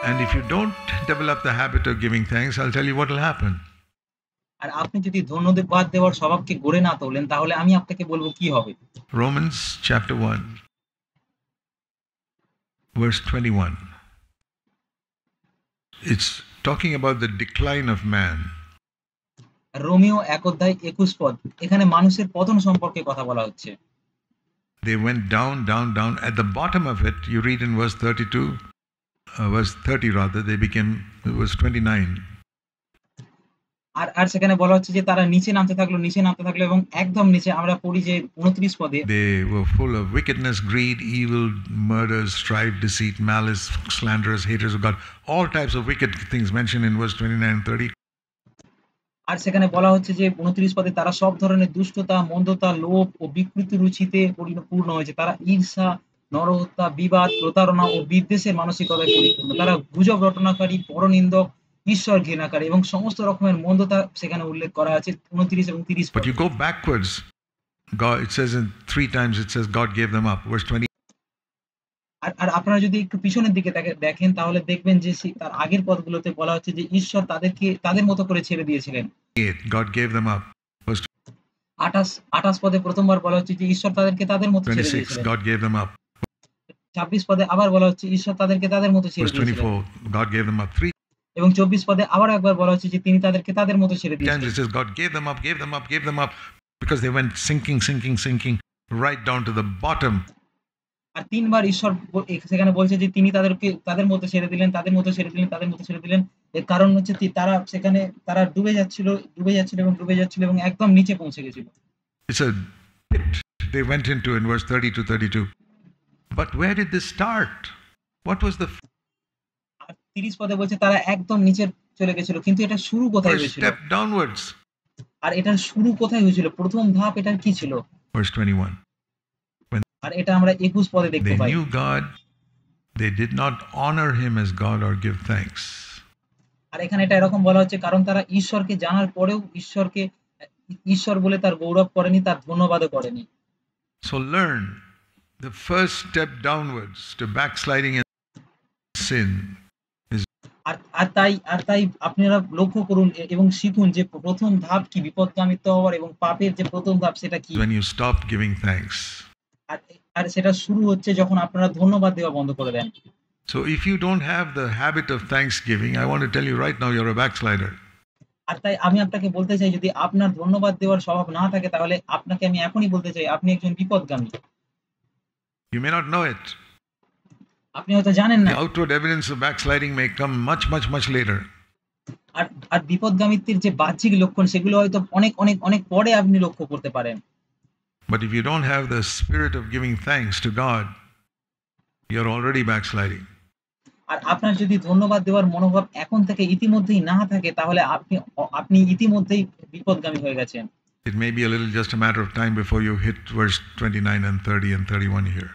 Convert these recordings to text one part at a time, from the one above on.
And if you don't develop the habit of giving thanks, I'll tell you what will happen. আর আপনি যদি ধন্যবাদ দেওয়ার স্বভাবকে গড়ে না তোলেন, তাহলে আমি আপনাকে বলবো কি হবে। Romans chapter 1, verse 21. It's talking about the decline of man. Romeo 1:21 এখানে মানুষের পতন সম্পর্কে কথা বলা হচ্ছে। They went down, down, down. At the bottom of it, you read in verse 32, verse 30 rather, they became, verse 29. আর সেখানে বলা হচ্ছে যে তারা নিচে নামতে থাকলো এবং একদম নিচে আমরা পড়ি যে 29 পদে, They were full of wickedness, greed, evil, murders, strife, deceit, malice, slanderers, haters of God. All types of wicked things mentioned in verse 29 and 30. আর সেখানে বলা হচ্ছে যে 29 পদে তারা সব ধরনের দুষ্টতা, মন্দতা, লোভ ও বিকৃত রুচিতে পূর্ণ হয়েছে। তারা ঈর্ষা, নরহত্যা, বিবাদ, প্রতারণা ও বিদ্বেষের মানসিকতায় পরিপূর্ণ। তারা গুজব রটনাকারী, পরনিন্দক, ঈশ্বর ঘৃণাকারী এবং সমস্ত রকমের মন্দতা সেখানে উল্লেখ করা আছে 29 এবং 30 But পদে। you go backwards, God, it says in 3 times, it says God gave them up. Verse 20. আর আপনারা যদি একটু পিছনের দিকে দেখেন তাহলে দেখবেন যে তার আগের পদগুলোতে বলা হচ্ছে যে ঈশ্বর তাদেরকে তাদের মতো করে ছেড়ে দিয়েছিলেন। God gave them up. Verse 28 পদে প্রথমবার বলা হচ্ছে যে ঈশ্বর তাদেরকে তাদের মতো ছেড়ে 26, দিয়েছিলেন। God gave them up. 26 পদে আবার বলা হচ্ছে ঈশ্বর তাদেরকে তাদের মতো ছেড়ে Verse দিয়েছিলেন। 24, God gave them up. 3 এবং 24 পদে আবার একবার বলা হচ্ছে যে তিনি তাদেরকে তাদের মতো ছেড়ে times দিয়েছিলেন। it says God gave them up, gave them up, gave them up, because they went sinking, sinking, sinking right down to the bottom. আর তিনবার ঈশ্বর সেখানে বলছে যে তিনি তাদেরকে তাদের মতো ছেড়ে দিলেন, তাদের মতো ছেড়ে দিলেন, তাদের মতো ছেড়ে দিলেন। এর কারণ হচ্ছে তারা সেখানে তারা ডুবে যাচ্ছিল এবং একদম নিচে পৌঁছে গেছিল। It's a pit they went into in verse 30 to 32. But where did this start? What was the 30 পদে বলছে তারা একদম নিচে চলে গেছিল, কিন্তু এটা শুরু কোথায় first হয়েছিল? step downwards? আর এটার শুরু কোথায় হয়েছিল? প্রথম ধাপ এটার কি ছিল? Verse 21. আর এটা আমরা 21 পদে দেখতে They pi. knew God, they did not honor him as God or give thanks. আর এখানে এটা এরকম বলা হচ্ছে কারণ তারা ঈশ্বরকে জানার পরেও ঈশ্বর বলে তার গৌরব করেনি, তার ধন্যবাদও করেনি। So learn the first step downwards to backsliding in sin. আর তাই আপনারা লক্ষ্য করুন এবং শিখুন যে প্রথম ধাপ কি বিপদগামিত্ব হওয়ার এবং পাপের যে প্রথম ধাপ সেটা কি। When you stop giving thanks. আর সেটা শুরু হচ্ছে যখন আপনারা ধন্যবাদ দেওয়া বন্ধ করে দেন। So if you don't have the habit of thanksgiving, I want to tell you right now, you're a backslider. আর তাই আমি আপনাকে বলতে চাই যদি আপনার ধন্যবাদ দেওয়ার স্বভাব না থাকে তাহলে আপনাকে আমি এখনই বলতে চাই আপনি একজন বিপদগামী। You may not know it. আপনি হয়তো জানেন না। The outward evidence of backsliding may come much, much, much later. আর বিপদগামিত্বের যে বাহ্যিক লক্ষণ সেগুলো হয়তো অনেক পরে আপনি লক্ষ্য করতে পারেন। But if you don't have the spirit of giving thanks to God, you're already backsliding. আর আপনার যদি ধন্যবাদ দেওয়ার মনোভাব এখন থেকে ইতিমধ্যেই না থাকে তাহলে আপনি ইতিমধ্যেই বিপদগামী হয়ে গেছেন। It may be a little just a matter of time before you hit verse 29 and 30 and 31 here.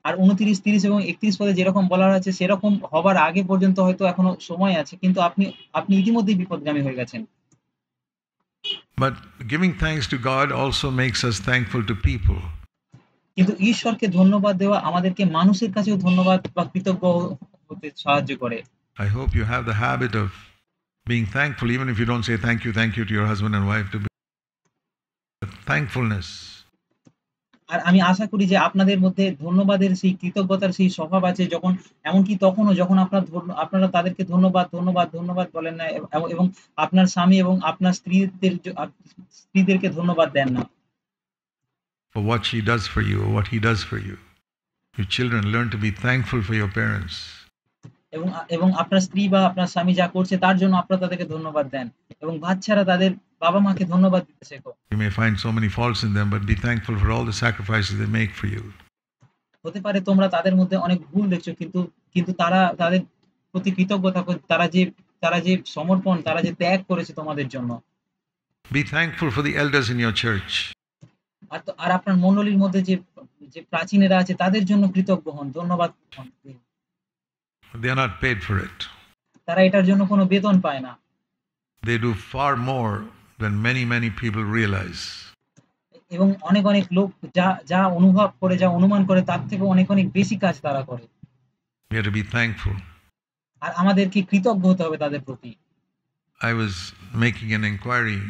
আর 29, 30 এবং 31 পদে যেরকম বলা হয়েছে সেরকম হবার আগে পর্যন্ত হয়তো এখনো সময় আছে, কিন্তু আপনি ইতিমধ্যেই বিপদগামী হয়ে গেছেন। But giving thanks to God also makes us thankful to people. কিন্তু ঈশ্বরকে ধন্যবাদ দেওয়া আমাদেরকে মানুষের কাছেও ধন্যবাদ বা কৃতজ্ঞ হতে সাহায্য করে। I hope you have the habit of being thankful, even if you don't say thank you to your husband and wife, to be thankfulness. আর আমি আশা করি যে আপনাদের মধ্যে ধন্যবাদের সেই কৃতজ্ঞতার সেই স্বভাব আছে, এমনকি তখনও যখন আপনারা তাদেরকে ধন্যবাদ বলেন না এবং আপনার স্বামী এবং আপনার স্ত্রীদেরকে ধন্যবাদ দেন না। For what she does for you or what he does for you. Your children learn to be thankful for your parents. এবং আপনার স্ত্রী বা আপনার স্বামী যা করছে তার জন্য আপনারা তাদেরকে ধন্যবাদ দেন এবং বাচ্চারা তাদের বাবা-মাকে ধন্যবাদ দিতে শেখো। You may find so many faults in them, but be thankful for all the sacrifices they make for you. হতে পারে তোমরা তাদের মধ্যে অনেক ভুল দেখছো, কিন্তু তারা তাদের প্রতি কৃতজ্ঞ থাকো, তারা যে সমর্পণ, তারা যে ত্যাগ করেছে তোমাদের জন্য। Be thankful for the elders in your church. আর আপনার মণ্ডলীর মধ্যে যে প্রাচীনেরা আছে তাদের জন্য কৃতজ্ঞ হন, ধন্যবাদ হন। They are not paid for it. তারা এটার জন্য কোনো বেতন পায় না। They do far more than many people realize. এবং অনেক লোক যা অনুভব করে, যা অনুমান করে তার থেকে অনেক বেশি কাজ তারা করে। We have to be thankful. আর আমাদেরকে কৃতজ্ঞ হতে হবে তাদের প্রতি। I was making an inquiry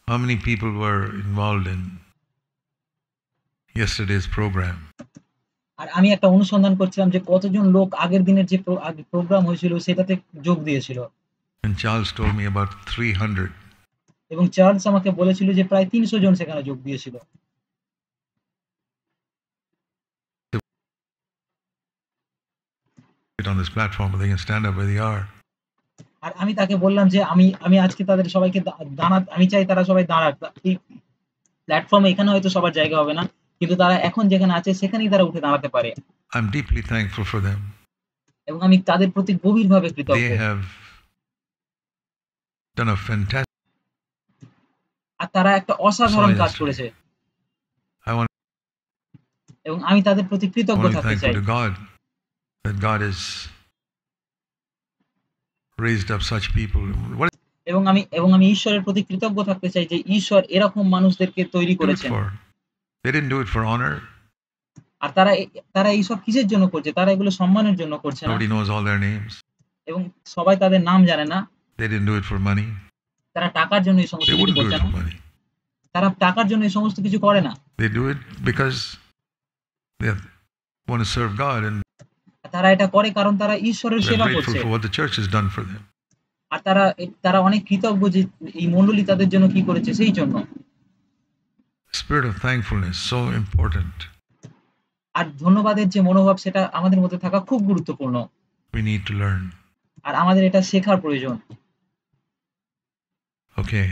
how many people were involved in yesterday's program. আর আমি একটা অনুসন্ধান করছিলাম যে কতজন লোক আগের দিনের যে প্রোগ্রাম হয়েছিল সেটাতে যোগ দিয়েছিল। And Charles told me about 300. এবং চার্লস আমাকে বলেছিল যে প্রায় ৩০০ জন সেখানে যোগ দিয়েছিল। On this platform, but they can stand up where they are. আর আমি তাকে বললাম যে আমি আজকে তাদের সবাইকে আমি চাই তারা সবাই দাঁড়াক। এই প্ল্যাটফর্মে এখানে হয়তো সবার জায়গা হবে না। কিন্তু তারা এখন যেখানে আছে সেখানেই তারা উঠে দাঁড়াতে পারে। I'm deeply thankful for them. এবং আমি তাদের প্রতি গভীরভাবে কৃতজ্ঞ। They have done a fantastic. আর তারা একটা অসাধারণ কাজ করেছে। I want এবং আমি তাদের প্রতি কৃতজ্ঞ only থাকতে চাই। thankful to God that God has raised up such people. What এবং আমি ঈশ্বরের প্রতি কৃতজ্ঞ থাকতে চাই যে ঈশ্বর এরকম মানুষদেরকে তৈরি করেছেন। They didn't do it for honor. আর তারা এইসব কিসের জন্য করছে? তারা এগুলো সম্মানের জন্য করছে না। Nobody knows all their names. এবং সবাই তাদের নাম জানে না। They didn't do it for money. তারা টাকার জন্য এই সমস্ত কিছু করছে না। তারা টাকার জন্য এই সমস্ত কিছু করে না। They do it because they want to serve God and তারা এটা করে কারণ তারা ঈশ্বরের সেবা grateful করছে। for what the church has done for them. আর তারা অনেক কৃতজ্ঞ যে এই মণ্ডলী তাদের জন্য কি করেছে সেই জন্য। Spirit of thankfulness so important. আর ধন্যবাদের যে মনোভাব সেটা আমাদের মধ্যে থাকা খুব গুরুত্বপূর্ণ। We need to learn. আর আমাদের এটা শেখার প্রয়োজন। Okay.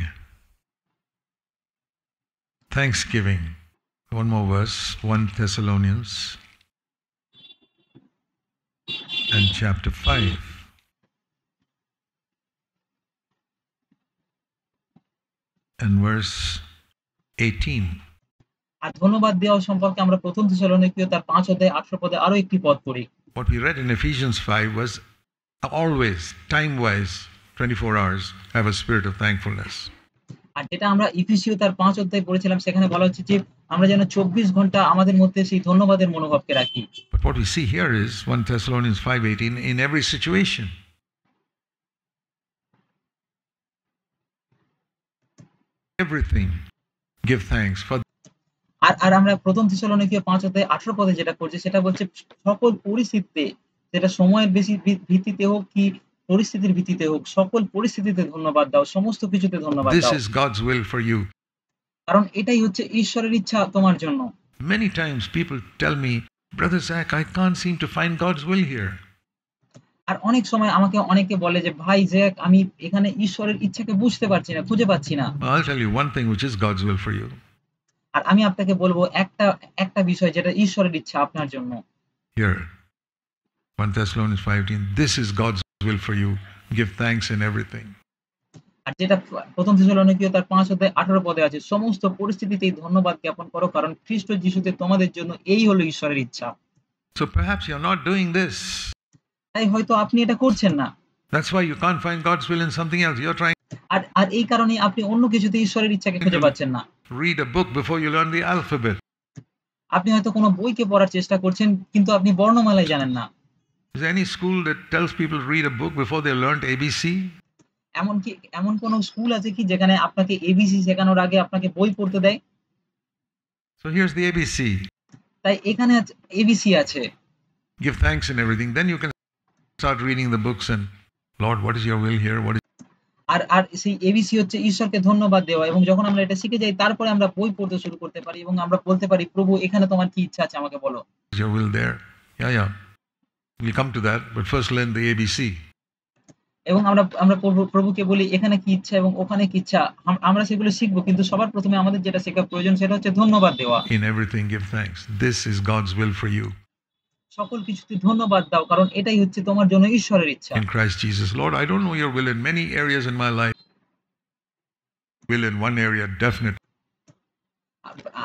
Thanksgiving. One more verse, 1 Thessalonians and chapter 5. And verse 18. আর ধন্যবাদ দেওয়া সম্পর্কে আমরা প্রথম থেসলোনিকীয় তার ৫ অধ্যায় ১৮ পদে আরো একটি পদ পড়ি। What we read in Ephesians 5 was always, time-wise, 24 hours, have a spirit of thankfulness. আর যেটা আমরা ইফিসীয় তার ৫ অধ্যায় পড়েছিলাম সেখানে বলা হচ্ছে যে আমরা যেন ২৪ ঘন্টা আমাদের মধ্যে সেই ধন্যবাদের মনোভাবকে রাখি। But what we see here is 1 Thessalonians 5:18, in every situation. Everything, give thanks for. আর আমরা প্রথম থেসলোনিকীয় ৫ অধ্যায় ১৮ পদে যেটা করছি সেটা বলছে সকল পরিস্থিতিতে, সেটা সময়ের ভিত্তিতে হোক কি পরিস্থিতির ভিত্তিতে হোক, সকল পরিস্থিতিতে ধন্যবাদ দাও, সমস্ত কিছুতে ধন্যবাদ This দাও। is God's will for you. কারণ এটাই হচ্ছে ঈশ্বরের ইচ্ছা তোমার জন্য। Many times people tell me, Brother Zach, I can't seem to find God's will here. আর অনেক সময় আমাকে অনেকে বলে যে ভাই জ্যাক আমি এখানে ঈশ্বরের ইচ্ছাকে বুঝতে পারছি না, খুঁজে পাচ্ছি না। I'll tell you one thing which is God's will for you. আর আমি আপনাকে বলবো একটা বিষয় যেটা ঈশ্বরের ইচ্ছা আপনার জন্য। Here, 1 Thessalonians 5:18, this is God's will for you. Give thanks in everything. আর যেটা প্রথম থেসলোনিকীয় তার ৫ অধ্যায় ১৮ পদে আছে, সমস্ত পরিস্থিতিতেই ধন্যবাদ জ্ঞাপন করো কারণ খ্রিস্ট যিশুতে তোমাদের জন্য এই হলো ঈশ্বরের ইচ্ছা। So perhaps you're not doing this. তাই হয়তো আপনি এটা করছেন না। That's why you can't find God's will in something else. You're trying আর এই কারণে আপনি অন্য কিছুতে ঈশ্বরের ইচ্ছাকে খুঁজে পাচ্ছেন না। to read a book before you learn the alphabet. আপনি হয়তো কোনো বইকে পড়ার চেষ্টা করছেন কিন্তু আপনি বর্ণমালাই জানেন না। Is there any school that tells people to read a book before they learned ABC? এমন কোন স্কুল আছে কি যেখানে আপনাকে এবিসি শেখানোর আগে আপনাকে বই পড়তে দেয়? So here's the ABC. তাই এখানে এবিসি আছে। Give thanks in everything. Then you can start reading the books and, Lord, what is your will here? What is আর সেই এবিসি হচ্ছে ঈশ্বরকে ধন্যবাদ দেওয়া এবং যখন আমরা এটা শিখে যাই তারপরে আমরা বই পড়তে শুরু করতে পারি এবং আমরা বলতে পারি প্রভু এখানে তোমার কি ইচ্ছা আছে আমাকে বলো। your will there? Yeah. We'll come to that, but first learn the ABC. এবং আমরা প্রভুকে বলি এখানে কি ইচ্ছা এবং ওখানে কি ইচ্ছা, আমরা সেগুলো শিখবো কিন্তু সবার প্রথমে আমাদের যেটা শেখা প্রয়োজন সেটা হচ্ছে ধন্যবাদ দেওয়া। In everything give thanks. This is God's will for you. সকল কিছুতে ধন্যবাদ দাও কারণ এটাই হচ্ছে তোমার জন্য ঈশ্বরের ইচ্ছা। In Christ Jesus. Lord, I don't know your will in many areas in my life. Will in one area, definitely.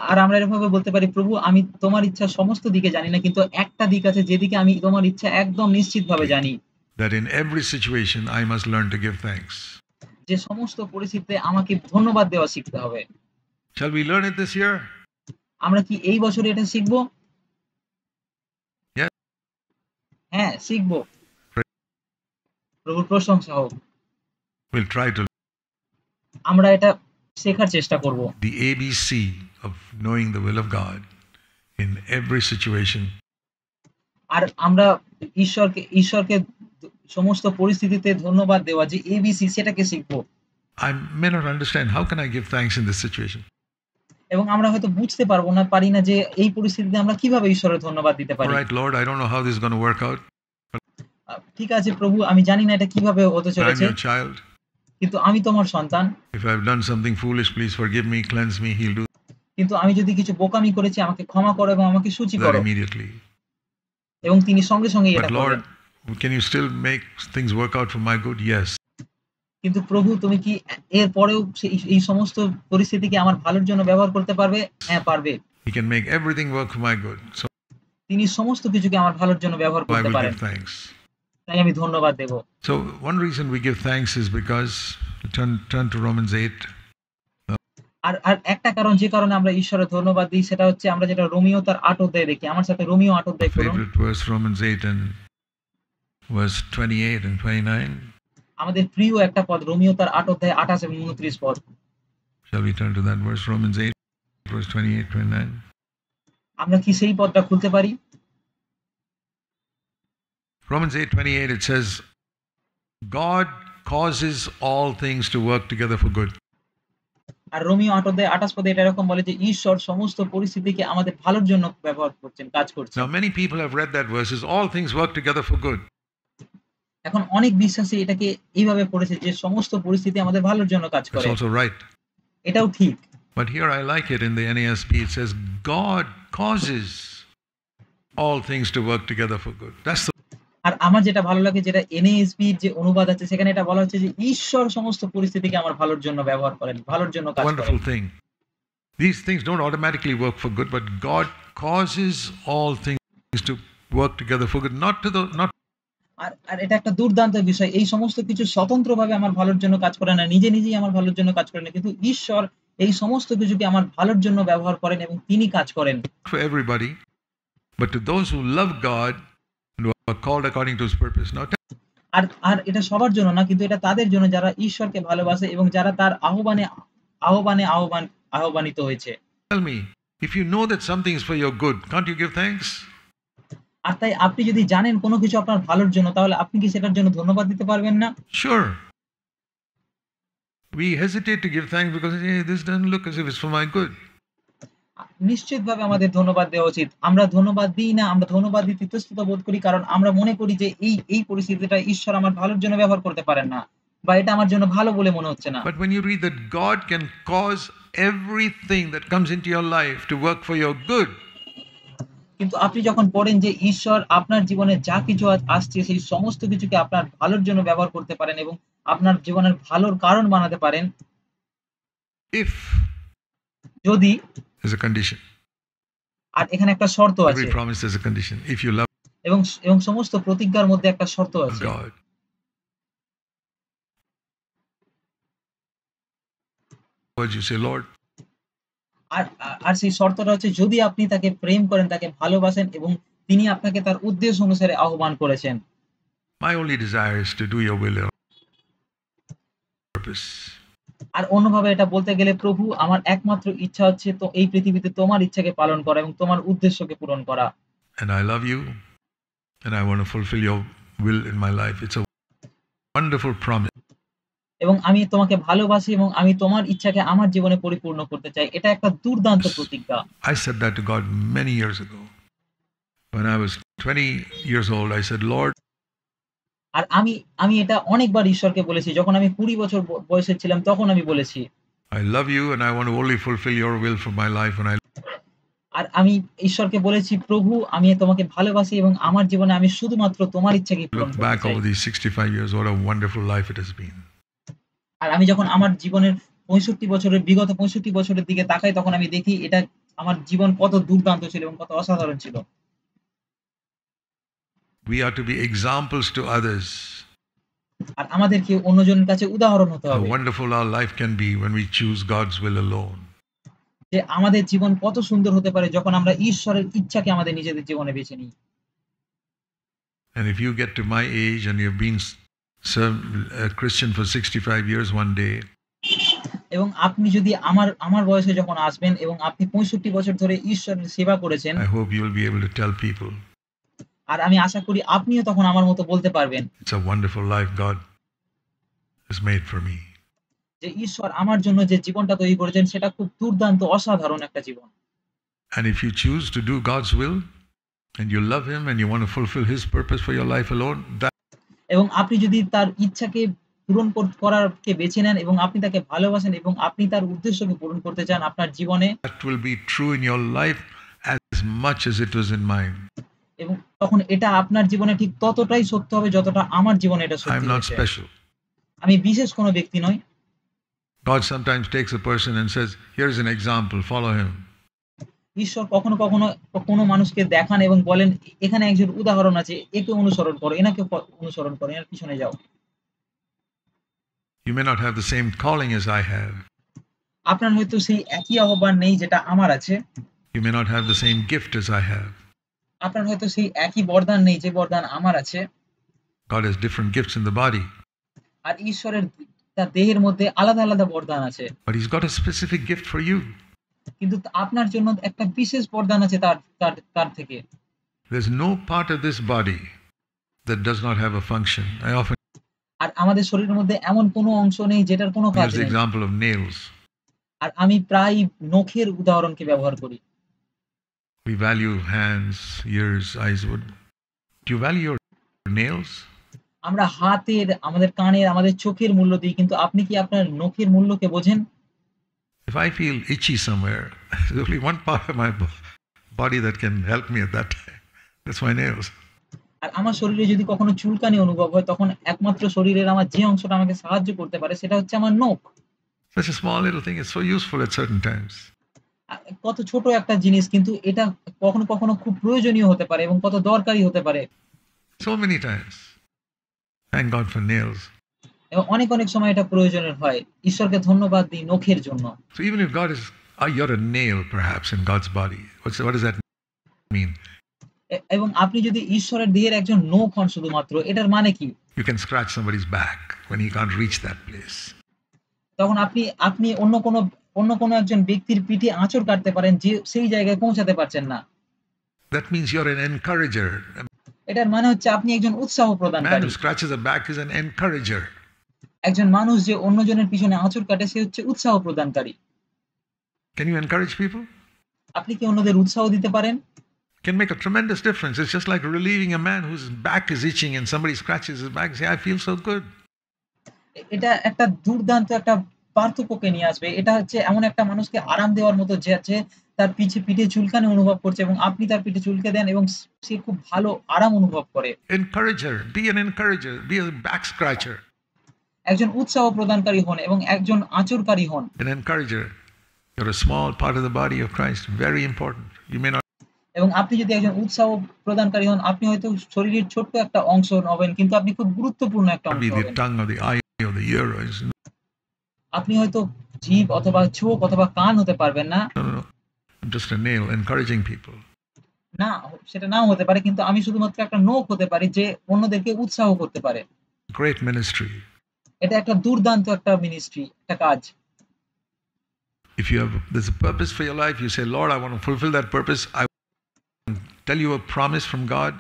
আর আমরা এভাবে বলতে পারি প্রভু আমি তোমার ইচ্ছা সমস্ত দিকে জানি না কিন্তু একটা দিক আছে যেদিকে আমি তোমার ইচ্ছা একদম নিশ্চিতভাবে জানি। That in every situation I must learn to give thanks. যে সমস্ত পরিস্থিতিতে আমাকে ধন্যবাদ দেওয়া শিখতে হবে। Shall we learn it this year? আমরা কি এই বছরে এটা শিখবো? Yes. হ্যাঁ, শিখবো। প্রভুর প্রশংসা হোক। We'll try to আমরা এটা শেখার চেষ্টা করব। the ABC of knowing the will of God in every situation. আর আমরা ঈশ্বরকে সমস্ত পরিস্থিতিতে ধন্যবাদ দেওয়া যে এবিসি সেটাকে শিখবো। I may not understand how can I give thanks in this situation. এবং আমরা হয়তো বুঝতে পারি না যে এই পরিস্থিতিতে আমরা কিভাবে ঈশ্বরের ধন্যবাদ দিতে All পারি। right, Lord, I don't know how this is going to work out. ঠিক আছে প্রভু, আমি জানি না এটা কিভাবে হতে I'm চলেছে, your child. কিন্তু আমি তোমার সন্তান। If I've done something foolish, please forgive me, cleanse me. He'll do কিন্তু আমি যদি কিছু বোকামি করেছি আমাকে ক্ষমা করো এবং আমাকে শুচি that করো। immediately. এবং তিনি সঙ্গে সঙ্গে এটা But করবেন। Lord, can you still make things work out for my good? Yes. কিন্তু প্রভু তুমি কি এর পরেও এই সমস্ত পরিস্থিতিকে আমার ভালোর জন্য ব্যবহার করতে পারবে? হ্যাঁ, পারবে। He can make everything work for my good. So তিনি সমস্ত কিছুকে আমার ভালোর জন্য ব্যবহার I করতে will পারেন। give thanks. তাই আমি ধন্যবাদ দেব। So one reason we give thanks is because turn to Romans 8. আর একটা কারণ যে কারণে আমরা ঈশ্বরের ধন্যবাদ দিই সেটা হচ্ছে আমরা যেটা রোমিও তার ৮ অধ্যায়ে দেখি। আমার সাথে রোমিও ৮ অধ্যায় করুন। Favorite verse, Romans 8 and verse 28 and 29. আমাদের প্রিয় একটা পদ রোমিও তার ৮ অধ্যায় ২৮ এবং ২৯ পদ। Shall we turn to that verse, Romans 8, verse 28, 29? আমরা কি সেই পদটা খুলতে পারি? Romans 8:28, it says, God causes all things to work together for good. আর রোমিও ৮ অধ্যায় ২৮ পদে এটা এরকম বলে যে ঈশ্বর সমস্ত পরিস্থিতিকে আমাদের ভালোর জন্য ব্যবহার করছেন, কাজ করছেন। Now, many people have read that verse as all things work together for good. এখন অনেক বিশ্বাসী এটাকে এইভাবে পড়েছে যে সমস্ত পরিস্থিতি আমাদের ভালোর জন্য কাজ That's করে। also right. এটাও ঠিক। But here I like it in the NASB, it says, God causes all things to work together for good. That's the আর আমার যেটা ভালো লাগে যেটা এনএএসবি যে অনুবাদ আছে সেখানে এটা বলা হচ্ছে যে ঈশ্বর সমস্ত পরিস্থিতিকে আমার ভালোর জন্য ব্যবহার করেন, ভালোর জন্য কাজ করেন। wonderful thing. These things don't automatically work for good, but God causes all things to work together for good, not আর এটা একটা দুর্দান্ত বিষয়। এই সমস্ত কিছু স্বতন্ত্রভাবে আমার ভালোর জন্য কাজ করে না, নিজেই আমার ভালোর জন্য কাজ করে না। কিন্তু ঈশ্বর এই সমস্ত কিছুকে আমার ভালোর জন্য ব্যবহার করেন এবং তিনি কাজ করেন। for everybody, but to those who love God and who are called according to His purpose. Now, আর এটা সবার জন্য না, কিন্তু এটা তাদের জন্য যারা ঈশ্বরকে ভালোবাসে এবং যারা তার আহ্বানিত হয়েছে। tell me, if you know that something is for your good, can't you give thanks? আর তাই আপনি যদি জানেন কোনো কিছু আপনার ভালোর জন্য তাহলে আপনি কি সেটার জন্য ধন্যবাদ দিতে পারবেন না? Sure. We hesitate to give thanks because hey, this doesn't look as if it's for my good. নিশ্চিতভাবে আমাদের ধন্যবাদ দেওয়া উচিত। আমরা ধন্যবাদ দিই না, আমরা ধন্যবাদ দিতে ইতস্তত বোধ করি কারণ আমরা মনে করি যে এই পরিস্থিতিটা ঈশ্বর আমার ভালোর জন্য ব্যবহার করতে পারেন না বা এটা আমার জন্য ভালো বলে মনে হচ্ছে না। But when you read that God can cause everything that comes into your life to work for your good, কিন্তু আপনি যখন পড়েন যে ঈশ্বর আপনার জীবনে যা কিছু আসছে সেই সমস্ত কিছুকে আপনার ভালোর জন্য ব্যবহার করতে পারেন এবং আপনার জীবনের ভালোর কারণ বানাতে পারেন। if যদি there's a condition, আর এখানে একটা শর্ত আছে every promise has a condition. If you love এবং সমস্ত প্রতিজ্ঞার মধ্যে একটা শর্ত আছে। God, words you say, Lord, আর সেই শর্তটা হচ্ছে যদি আপনি তাকে প্রেম করেন, তাকে ভালোবাসেন এবং তিনি আপনাকে তার উদ্দেশ্য অনুসারে আহ্বান করেছেন। my only desire is to do your will and purpose. আর অন্যভাবে এটা বলতে গেলে প্রভু আমার একমাত্র ইচ্ছা হচ্ছে তো এই পৃথিবীতে তোমার ইচ্ছাকে পালন করা এবং তোমার উদ্দেশ্যকে পূরণ করা। And I love you and I want to fulfill your will in my life. It's a wonderful promise. এবং আমি তোমাকে ভালোবাসি এবং আমি তোমার ইচ্ছাকে আমার জীবনে পরিপূর্ণ করতে চাই। এটা একটা দুর্দান্ত প্রতিজ্ঞা। I said that to God many years ago. When I was 20 years old, I said, Lord, আর আমি এটা অনেকবার ঈশ্বরকে বলেছি। যখন আমি ২০ বছর বয়সের ছিলাম তখন আমি বলেছি। I love you and I want to only fulfill your will for my life. And I আর আমি ঈশ্বরকে বলেছি, প্রভু আমি তোমাকে ভালোবাসি এবং আমার জীবনে আমি শুধুমাত্র তোমার ইচ্ছাকে পূরণ look করতে back চাই। over these 65 years, what a wonderful life it has been. আর আমি যখন আমার জীবনের বিগত ৬৫ বছরের দিকে তাকাই তখন আমি দেখি এটা আমার জীবন কত দুর্দান্ত ছিল এবং কত অসাধারণ ছিল। We are to be examples to others. আর আমাদেরকে অন্যজনের কাছে উদাহরণ হতে How হবে। wonderful our life can be when we choose God's will alone. যে আমাদের জীবন কত সুন্দর হতে পারে যখন আমরা ঈশ্বরের ইচ্ছাকে আমাদের নিজেদের জীবনে বেছে নিই। And if you get to my age and you've been serve a Christian for 65 years one day, এবং আপনি যদি আমার বয়সে যখন আসবেন এবং আপনি 65 বছর ধরে ঈশ্বরের সেবা করেছেন, I hope you will be able to tell people আর আমি আশা করি আপনিও তখন আমার মতো বলতে পারবেন it's a wonderful life God has made for me. যে ঈশ্বর আমার জন্য যে জীবনটা তৈরি করেছেন সেটা খুব দুর্দান্ত অসাধারণ একটা জীবন। And if you choose to do God's will and you love Him and you want to fulfill His purpose for your life alone, এবং আপনি যদি তার ইচ্ছাকে পূরণ করারকে বেছে নেন এবং আপনি তাকে ভালোবাসেন এবং আপনি তার উদ্দেশ্যকে পূরণ করতে চান আপনার জীবনে, that will be true in your life as much as it was in mine. এবং তখন এটা আপনার জীবনে ঠিক ততটাই সত্য হবে যতটা আমার জীবনে এটা I'm সত্যি not হয়েছে। special. আমি বিশেষ কোনো ব্যক্তি নই। God sometimes takes a person and says, here's an example, follow him. ঈশ্বর কখনো কখনো কোনো মানুষকে দেখান এবং বলেন, এখানে একজন উদাহরণ আছে, একে অনুসরণ করো, এনাকে অনুসরণ করো, এনার পিছনে যাও। You may not have the same calling as I have. আপনার হয়তো সেই একই আহ্বান নেই যেটা আমার আছে। You may not have the same gift as I have. আপনার হয়তো সেই একই বরদান নেই যে বরদান আমার আছে। God has different gifts in the body, আর ঈশ্বরের তার দেহের মধ্যে আলাদা আলাদা বরদান আছে। but He's got a specific gift for you. কিন্তু আপনার জন্য একটা বিশেষ বরদান আছে তার থেকে। There's no part of this body that does not have a function. I often আর আমাদের শরীরের মধ্যে এমন কোনো অংশ নেই যেটার কোনো কাজ use the নেই। example of nails. আর আমি প্রায় নখের উদাহরণকে ব্যবহার করি। We value hands, ears, eyes. Do you value your nails? আমরা হাতের, আমাদের কানের, আমাদের চোখের মূল্য দিই, কিন্তু আপনি কি আপনার নখের মূল্যকে বোঝেন? If I feel itchy somewhere, there's only one part of my body that can help me at that time. That's my nails. আর আমার শরীরে যদি কখনো চুলকানি অনুভব হয়, তখন একমাত্র শরীরের আমার যে অংশটা আমাকে সাহায্য করতে পারে সেটা হচ্ছে আমার নখ। Such a small little thing is so useful at certain times. কত ছোট একটা জিনিস, কিন্তু এটা কখনো কখনো খুব প্রয়োজনীয় হতে পারে এবং কত দরকারি হতে পারে। So many times. Thank God for nails. এবং অনেক অনেক সময় এটা প্রয়োজনের হয়। ঈশ্বরকে ধন্যবাদ দিই নখের জন্য। So even if God is, you're a nail perhaps in God's body. What does that mean? এবং আপনি যদি ঈশ্বরের দেহের একজন নখ হন শুধুমাত্র, এটার মানে কি? You can scratch somebody's back when he can't reach that place. তখন আপনি অন্য কোনো একজন ব্যক্তির পিঠে আঁচড় কাটতে পারেন যে সেই জায়গায় পৌঁছাতে পারছেন না। That means you're an encourager. এটার মানে হচ্ছে আপনি একজন উৎসাহ A man প্রদানকারী। who scratches a back is an encourager. একজন মানুষ যে অন্যজনের পিছনে আঁচড় কাটে সে হচ্ছে উৎসাহ প্রদানকারী। Can you encourage people? আপনি কি অন্যদের উৎসাহ দিতে পারেন? Can make a tremendous difference. It's just like relieving a man whose back is itching and somebody scratches his back and say, I feel so good. এটা একটা দুর্দান্ত একটা পার্থক্যকে নিয়ে আসবে। এটা হচ্ছে এমন একটা মানুষকে আরাম দেওয়ার মতো যে আছে তার পিঠে চুলকানি অনুভব করছে এবং আপনি তার পিঠে চুলকে দেন এবং সে খুব ভালো আরাম অনুভব করে। Encourager. Be an encourager. Be a back scratcher. একজন উৎসাহ প্রদানকারী হন এবং একজন আঁচড়কারী হন। An encourager. You're a small part of the body of Christ. Very important. You may not এবং আপনি যদি একজন উৎসাহ প্রদানকারী হন, আপনি হয়তো শরীরের ছোট্ট একটা অংশ হবেন, কিন্তু আপনি খুব গুরুত্বপূর্ণ একটা অংশ be the হবেন। tongue or the eye or the ear. আপনি হয়তো জিভ অথবা চোখ অথবা কান হতে পারবেন না। No. I'm just a nail encouraging people. না, সেটা নাও হতে পারে, কিন্তু আমি শুধুমাত্র একটা নখ হতে পারি যে অন্যদেরকে উৎসাহ করতে পারে। Great ministry. এটা একটা দুর্দান্ত একটা মিনিস্ট্রি, একটা কাজ। If there's a purpose for your life, you say, Lord, I want to fulfill that purpose. I tell you a promise from God.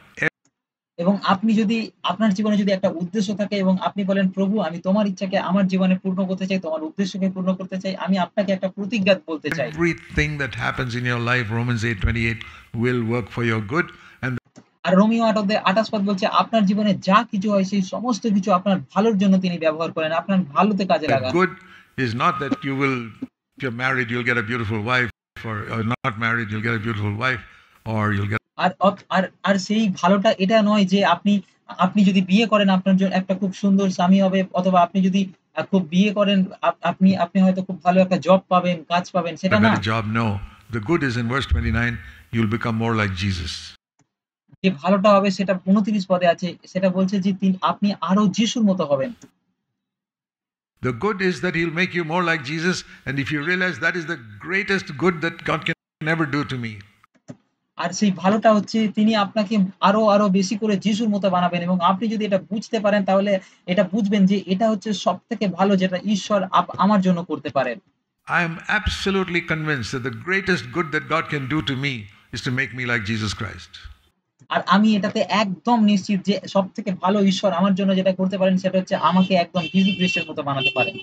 এবং আপনি যদি আপনার জীবনে যদি একটা উদ্দেশ্য থাকে এবং আপনি বলেন, প্রভু আমি তোমার ইচ্ছাকে আমার জীবনে পূর্ণ করতে চাই, তোমার উদ্দেশ্যকে পূর্ণ করতে চাই, আমি আপনাকে একটা প্রতিজ্ঞা বলতে চাই। Everything that happens in your life, Romans 8:28, will work for your good. And আর রোমিও 8:28 পদ বলছে আপনার জীবনে যা কিছু হয় সেই সমস্ত কিছু আপনার ভালোর জন্য তিনি ব্যবহার করেন, আপনার ভালোতে কাজে লাগান। good is not that if you're married, you'll get a beautiful wife, or not married, you'll get a beautiful wife, or you'll get আর সেই ভালোটা এটা নয় যে আপনি যদি বিয়ে করেন আপনার জন্য একটা খুব সুন্দর স্বামী হবে, অথবা আপনি যদি খুব বিয়ে করেন আপনি হয়তো খুব ভালো একটা জব পাবেন, কাজ পাবেন, সেটা a না। better job. No. The good is in verse 29, you'll become more like Jesus. যে ভালোটা হবে সেটা 29 পদে আছে, সেটা বলছে যে আপনি আরো যিশুর মতো হবেন। The good is that he'll make you more like Jesus, and if you realize that is the greatest good that God can ever do to me. আর সেই ভালোটা হচ্ছে তিনি আপনাকে আরো বেশি করে যিশুর মতো বানাবেন এবং আপনি যদি এটা বুঝতে পারেন তাহলে এটা বুঝবেন যে এটা হচ্ছে সবথেকে ভালো যেটা ঈশ্বর আমার জন্য করতে পারেন। I am absolutely convinced that the greatest good that God can do to me is to make me like Jesus Christ. আর আমি এটাতে একদম নিশ্চিত যে সবথেকে ভালো ঈশ্বর আমার জন্য যেটা করতে পারেন সেটা হচ্ছে আমাকে একদম যিশু খ্রিস্টের মতো বানাতে পারেন।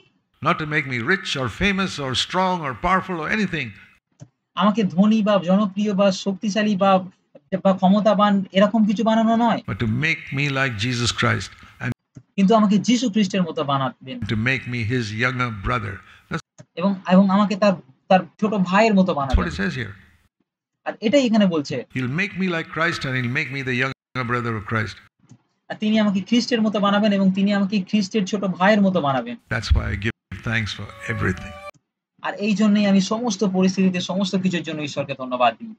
Not to make me rich or famous or strong or powerful or anything, আমাকে ধনী বা জনপ্রিয় বা শক্তিশালী বা ক্ষমতাবান এরকম কিছু বানানো নয়। but to make me like Jesus Christ and কিন্তু আমাকে যিশু খ্রিস্টের মতো বানাবেন to make me his younger brother. That's এবং আমাকে তার ছোট ভাইয়ের মতো what বানাবেন। it says here. আর এটাই এখানে বলছে। He'll make me like Christ and he'll make me the younger brother of Christ. আর তিনি আমাকে খ্রিস্টের মতো বানাবেন এবং তিনি আমাকে খ্রিস্টের ছোট ভাইয়ের মতো বানাবেন। That's why I give thanks for everything. আর এই জন্যই আমি সমস্ত পরিস্থিতিতে সমস্ত কিছুর জন্য ঈশ্বরকে ধন্যবাদ দিই।